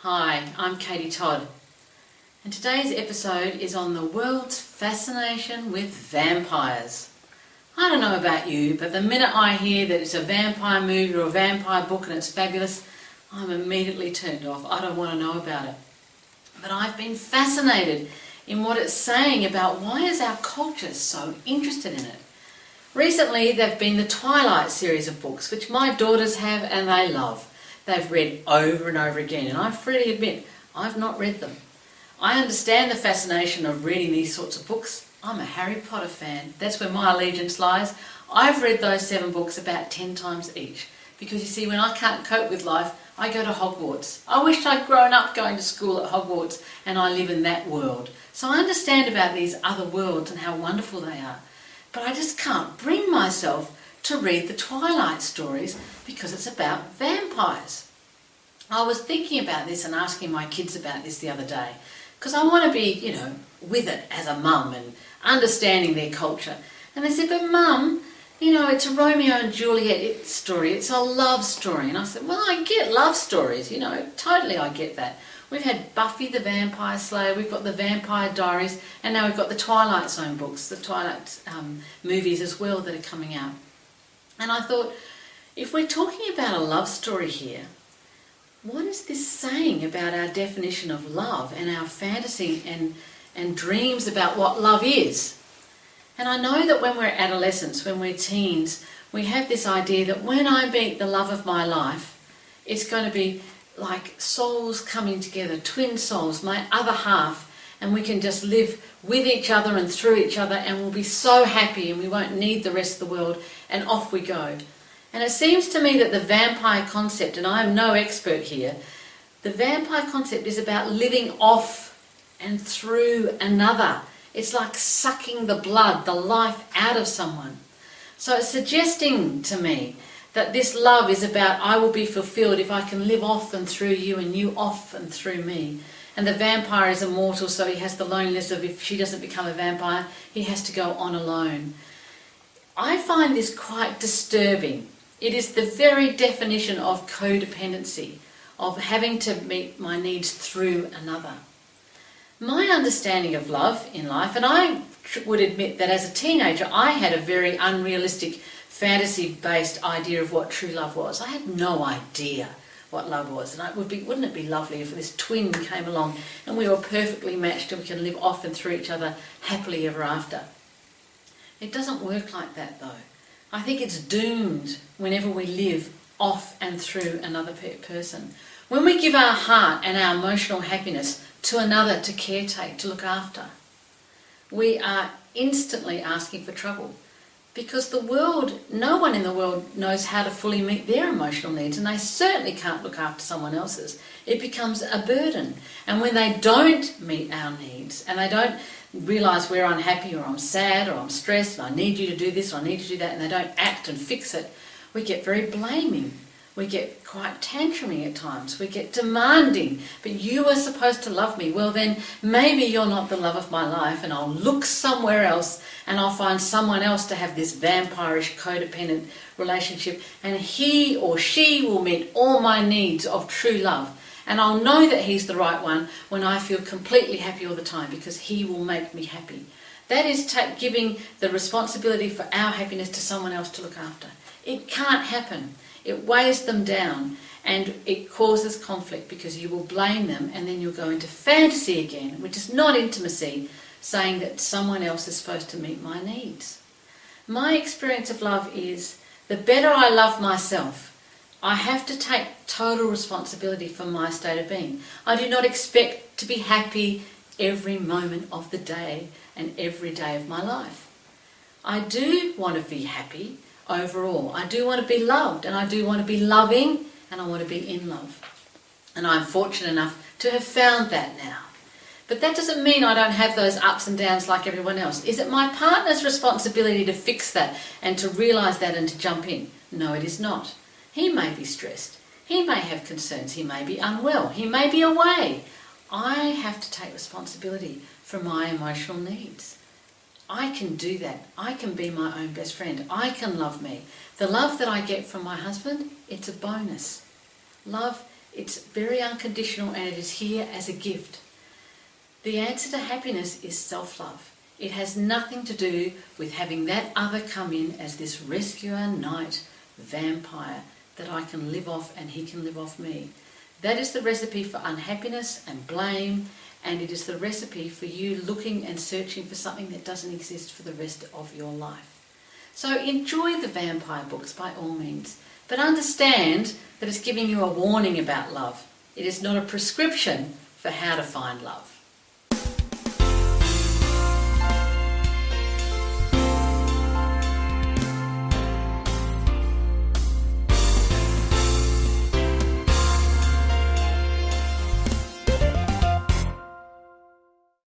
Hi, I'm Katie Todd, and today's episode is on the world's fascination with vampires. I don't know about you, but the minute I hear that it's a vampire movie or a vampire book and it's fabulous, I'm immediately turned off. I don't want to know about it. But I've been fascinated in what it's saying about why is our culture so interested in it. Recently, there have been the Twilight series of books, which my daughters have and they love. They've read over and over again, and I freely admit I've not read them. I understand the fascination of reading these sorts of books. I'm a Harry Potter fan. That's where my allegiance lies. I've read those 7 books about 10 times each. Because you see, when I can't cope with life, I go to Hogwarts. I wished I'd grown up going to school at Hogwarts, and I live in that world. So I understand about these other worlds and how wonderful they are. But I just can't bring myself to read the Twilight stories because it's about vampires. I was thinking about this and asking my kids about this the other day because I want to be, with it as a mum and understanding their culture. And they said, but Mum, it's a Romeo and Juliet story, it's a love story. And I said, well, I get love stories, totally I get that. We've had Buffy the Vampire Slayer, we've got the Vampire Diaries, and now we've got the Twilight Zone books, the Twilight movies as well that are coming out. And I thought, if we're talking about a love story here, what is this saying about our definition of love and our fantasy and dreams about what love is? And I know that when we're adolescents, when we're teens, we have this idea that when I meet the love of my life, it's going to be like souls coming together, twin souls, my other half, and we can just live with each other and through each other and we'll be so happy and we won't need the rest of the world, and off we go. And it seems to me that the vampire concept, and I am no expert here, the vampire concept is about living off and through another. It's like sucking the blood, the life out of someone. So it's suggesting to me that this love is about I will be fulfilled if I can live off and through you and you off and through me. And the vampire is immortal, so he has the loneliness of if she doesn't become a vampire, he has to go on alone. I find this quite disturbing. It is the very definition of codependency, of having to meet my needs through another. My understanding of love in life, and I would admit that as a teenager I had a very unrealistic fantasy-based idea of what true love was. I had no idea what love was, and wouldn't it be lovely if this twin came along and we were perfectly matched and we can live off and through each other happily ever after. It doesn't work like that though. I think it's doomed whenever we live off and through another person. When we give our heart and our emotional happiness to another to caretake, to look after, we are instantly asking for trouble. Because no one in the world knows how to fully meet their emotional needs, and they certainly can't look after someone else's. It becomes a burden. And when they don't meet our needs, and they don't realise we're unhappy or I'm sad or I'm stressed and I need you to do this or I need you to do that, and they don't act and fix it, we get very blaming. We get quite tantrumy at times. We get demanding. But you were supposed to love me. Well then, maybe you're not the love of my life and I'll look somewhere else and I'll find someone else to have this vampirish, codependent relationship, and he or she will meet all my needs of true love. And I'll know that he's the right one when I feel completely happy all the time because he will make me happy. That is giving the responsibility for our happiness to someone else to look after. It can't happen. It weighs them down and it causes conflict because you will blame them and then you'll go into fantasy again, which is not intimacy, saying that someone else is supposed to meet my needs. My experience of love is the better I love myself, I have to take total responsibility for my state of being. I do not expect to be happy every moment of the day and every day of my life. I do want to be happy overall. I do want to be loved, and I do want to be loving, and I want to be in love. And I'm fortunate enough to have found that now. But that doesn't mean I don't have those ups and downs like everyone else. Is it my partner's responsibility to fix that and to realise that and to jump in? No, it is not. He may be stressed. He may have concerns. He may be unwell. He may be away. I have to take responsibility for my emotional needs. I can do that. I can be my own best friend. I can love me. The love that I get from my husband, it's a bonus. Love It's very unconditional and it is here as a gift. The answer to happiness is self-love. It has nothing to do with having that other come in as this rescuer knight, vampire, that I can live off and he can live off me. That is the recipe for unhappiness and blame, and it is the recipe for you looking and searching for something that doesn't exist for the rest of your life. So enjoy the vampire books by all means, but understand that it's giving you a warning about love. It is not a prescription for how to find love.